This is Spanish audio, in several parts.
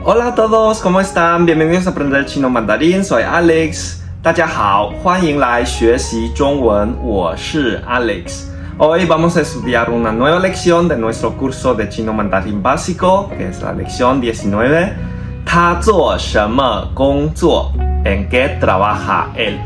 Hola a todos, ¿cómo están? Bienvenidos a aprender chino mandarín. Soy Alex. 大家好，欢迎来学习中文。我是 Alex。Hoy vamos a estudiar una nueva lección de nuestro curso de chino mandarín básico, que es la lección 19. 他做什么工作 ¿En qué trabaja él?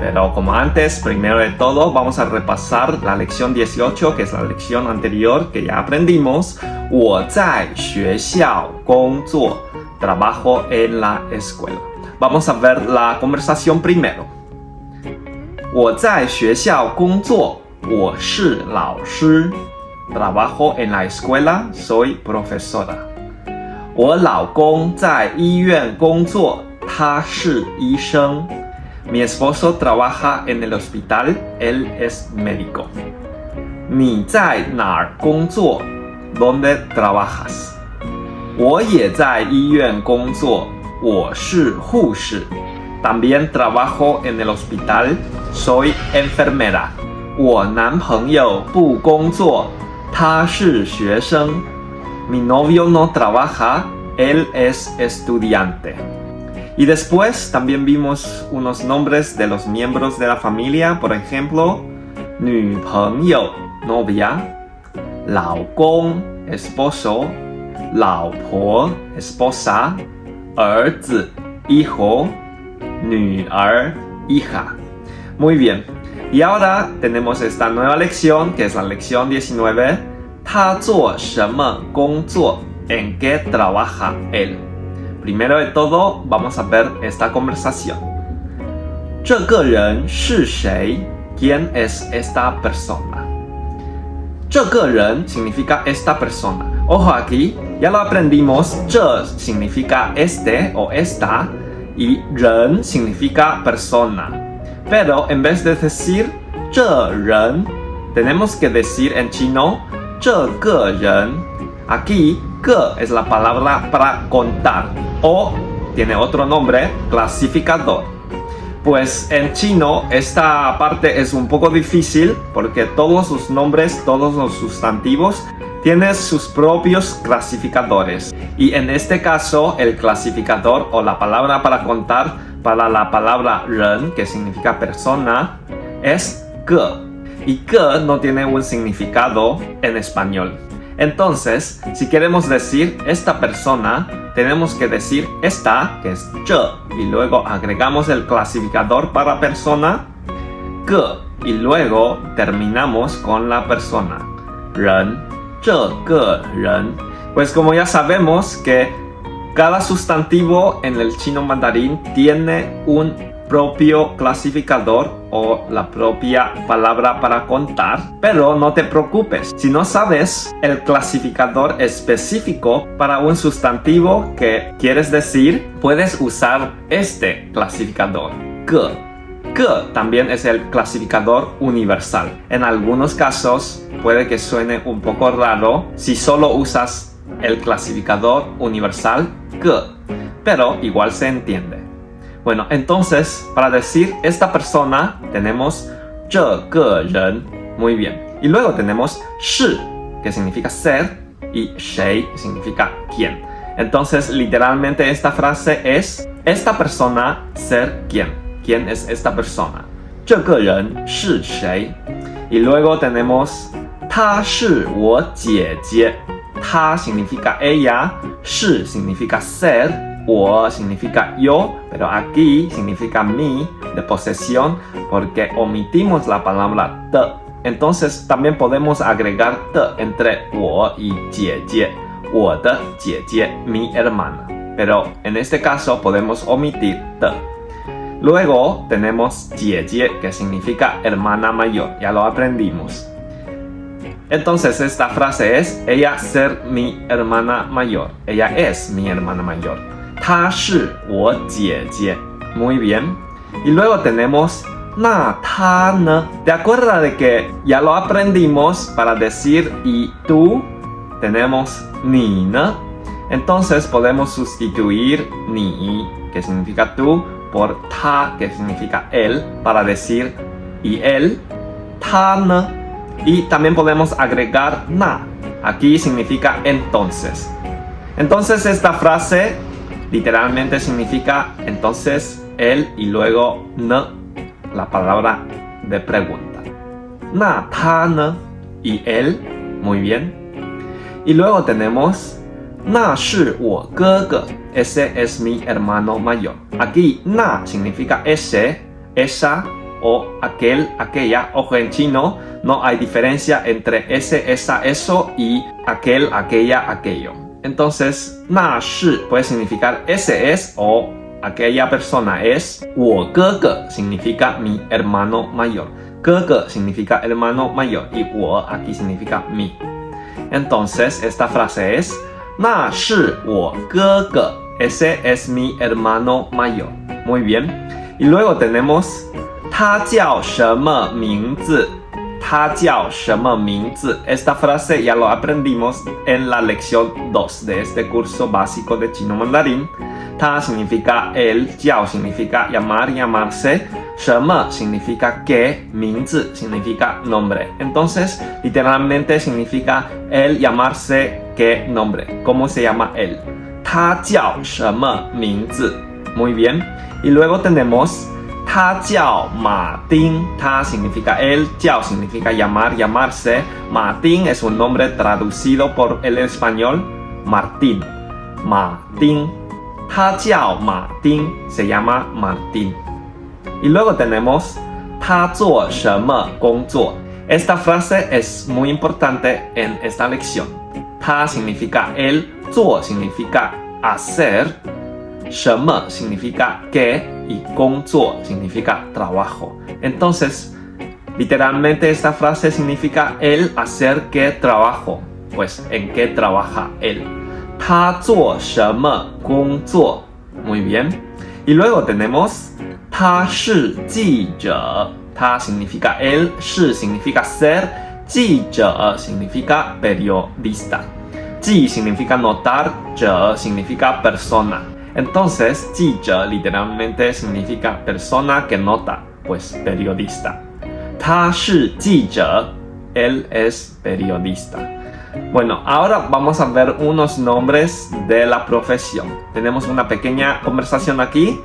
Pero como antes, primero de todo, vamos a repasar la lección 18, que es la lección anterior que ya aprendimos. 我在学校工作 Trabajo en la escuela. Vamos a ver la conversación primero. 我在学校工作我是老师 Trabajo en la escuela. Soy profesora. 我老公在医院工作他是医生 Mi esposo trabaja en el hospital. Él es médico. 你在哪儿工作 ¿Dónde trabajas? 我也在医院工作我是护士 También trabajo en el hospital. Soy enfermera. 我男朋友不工作他是学生 Mi novio no trabaja. Él es estudiante. Y después también vimos unos nombres de los miembros de la familia. Por ejemplo, 女朋友 novia, 老公 esposo, 老婆 esposa, 儿子 hijo, 女儿 hija. Muy bien. Y ahora tenemos esta nueva lección, que es la lección 19. 他做什么工作 ¿En qué trabaja él? Primero de todo, vamos a ver esta conversación. 这个人是谁 ¿Quién es esta persona? 这个人 significa esta persona. Ojo aquí, ya lo aprendimos. 这 significa este o esta y 人 significa persona. Pero en vez de decir 这人 tenemos que decir en chino 这个人. Aquí 个 es la palabra para contar o tiene otro nombre, clasificador. Pues en chino esta parte es un poco difícil porque todos los nombres, todos los sustantivos tienen sus propios clasificadores. Y en este caso el clasificador o la palabra para contar para la palabra 人 que significa persona es 个. Y 个 no tiene un significado en español. Entonces, si queremos decir esta persona, tenemos que decir esta, que es 这, y luego agregamos el clasificador para persona, 个, y luego terminamos con la persona, 人, 这个人. Pues como ya sabemos que cada sustantivo en el chino mandarín tiene un propio clasificador o la propia palabra para contar, pero no te preocupes. Si no sabes el clasificador específico para un sustantivo que quieres decir, puedes usar este clasificador, 个. 个 también es el clasificador universal. En algunos casos puede que suene un poco raro si solo usas el clasificador universal, 个, pero igual se entiende. Bueno, entonces, para decir esta persona, tenemos 这个人. Muy bien. Y luego tenemos 是, que significa ser, y 谁 significa quién. Entonces, literalmente esta frase es esta persona ser quién. ¿Quién es esta persona? 这个人是谁? Y luego tenemos 她是我姐姐. 她 significa ella, 是 significa ser, 我 significa yo, pero aquí significa mi, de posesión, porque omitimos la palabra 的. Entonces también podemos agregar 的 entre 我 y 姐姐, 我的姐姐, mi hermana. Pero en este caso podemos omitir 的. Luego tenemos 姐姐, que significa hermana mayor, ya lo aprendimos. Entonces esta frase es ella ser mi hermana mayor. Ella es mi hermana mayor. 她是我姐姐. Muy bien. Y luego tenemos 那她呢? ¿Te acuerdas de que ya lo aprendimos para decir y tú? Tenemos 你呢? Entonces podemos sustituir 你, que significa tú, por 他, que significa él, para decir y él. 他呢? Y también podemos agregar na. Aquí significa entonces. Entonces esta frase literalmente significa entonces él y luego ne, la palabra de pregunta. Na ta ne y él, muy bien. Y luego tenemos 那是我哥哥 ese es mi hermano mayor. Aquí na significa ese, esa o aquel, aquella. Ojo, en chino no hay diferencia entre ese, esa, eso y aquel, aquella, aquello. Entonces 那是 puede significar ese es o aquella persona es. 我哥哥 significa mi hermano mayor. 哥哥 significa hermano mayor y 我 aquí significa mi. Entonces esta frase es 那是我哥哥 ese es mi hermano mayor. Muy bien. Y luego tenemos 他叫什么名字 他叫什么名字 Esta frase ya lo aprendimos en la lección 2 de este curso básico de chino mandarín. 他 significa él, 叫 significa llamar, llamarse, 什么 significa qué, 名字 significa nombre. Entonces, literalmente significa él llamarse qué nombre. ¿Cómo se llama él? 他叫什么名字 Muy bien. Y luego tenemos 他叫马丁 他 significa él, 叫 significa llamar, llamarse. Martín es un nombre traducido por el español Martín. Martín. 他叫马丁 se llama Martín. Y luego tenemos 他做什么工作 Esta frase es muy importante en esta lección. 他 significa él, 做 significa hacer, 什么 significa qué y 工作 significa trabajo. Entonces, literalmente esta frase significa él hacer qué trabajo. Pues, ¿en qué trabaja él? 他做什么工作 Muy bien. Y luego tenemos 他是记者 他 significa él, 是 significa ser, 记者 significa periodista. 记 significa notar, 者 significa persona. Entonces, 记者 literalmente significa persona que nota, pues periodista. 他是记者 él es periodista. Bueno, ahora vamos a ver unos nombres de la profesión. Tenemos una pequeña conversación aquí.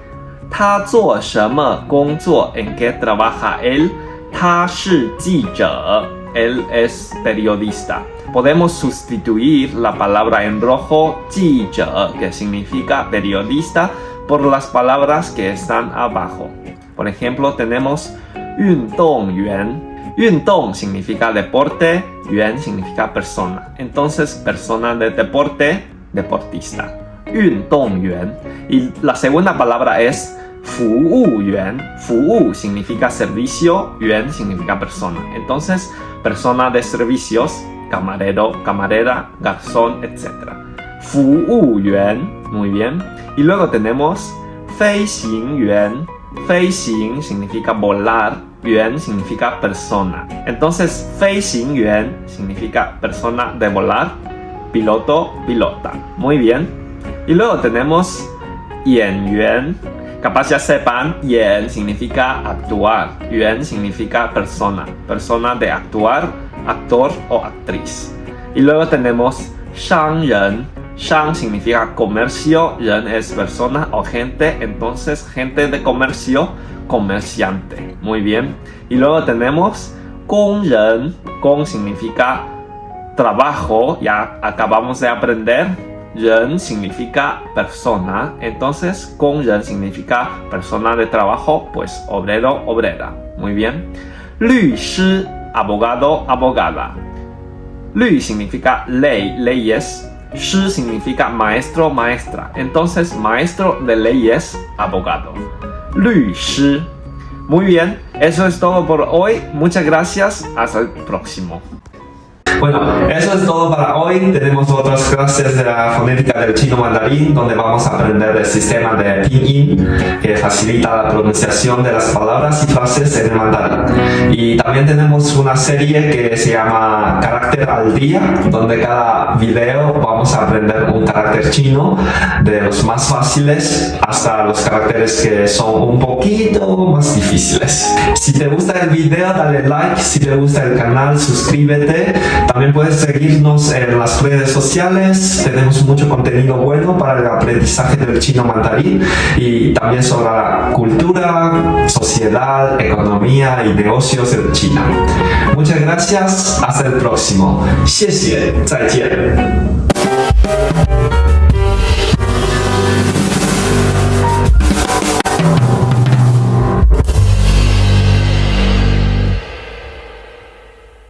他做什么工作 ¿En qué trabaja él? 他是记者 Él es periodista. Podemos sustituir la palabra en rojo 记者 que significa periodista por las palabras que están abajo. Por ejemplo, tenemos 运动员 运动 significa deporte, 员 significa persona. Entonces, persona de deporte, deportista. 运动员 Y la segunda palabra es 服务员 服务 significa servicio, 员 significa persona. Entonces, persona de servicios, camarero, camarera, garzón, etc. 服务员 Muy bien. Y luego tenemos 飞行员 飞行 significa volar, 员 significa persona. Entonces, 飞行员 significa persona de volar, piloto, pilota. Muy bien. Y luego tenemos 演员 Capaz ya sepan, 演 significa actuar, 员 significa persona, persona de actuar, actor o actriz. Y luego tenemos 商人 商 significa comercio, 人 es persona o gente, entonces gente de comercio, comerciante. Muy bien. Y luego tenemos 工人 工 significa trabajo, ya acabamos de aprender. 人 significa persona, entonces 工人 significa persona de trabajo, pues obrero, obrera. Muy bien. 律师 abogado, abogada. 律 significa ley, leyes. 师 significa maestro, maestra. Entonces, maestro de leyes, abogado. 律师. Muy bien, eso es todo por hoy. Muchas gracias. Hasta el próximo. Bueno, eso es todo para hoy. Tenemos otras clases de la fonética del chino mandarín donde vamos a aprender el sistema de pinyin que facilita la pronunciación de las palabras y frases en el mandarín. Y también tenemos una serie que se llama Carácter al Día, donde cada video vamos a aprender un carácter chino, de los más fáciles hasta los caracteres que son un poquito más difíciles. Si te gusta el video, dale like. Si te gusta el canal, suscríbete. También puedes seguirnos en las redes sociales. Tenemos mucho contenido bueno para el aprendizaje del chino mandarín y también sobre la cultura, sociedad, economía y negocios en China. Muchas gracias. Hasta el próximo. 谢谢，再见。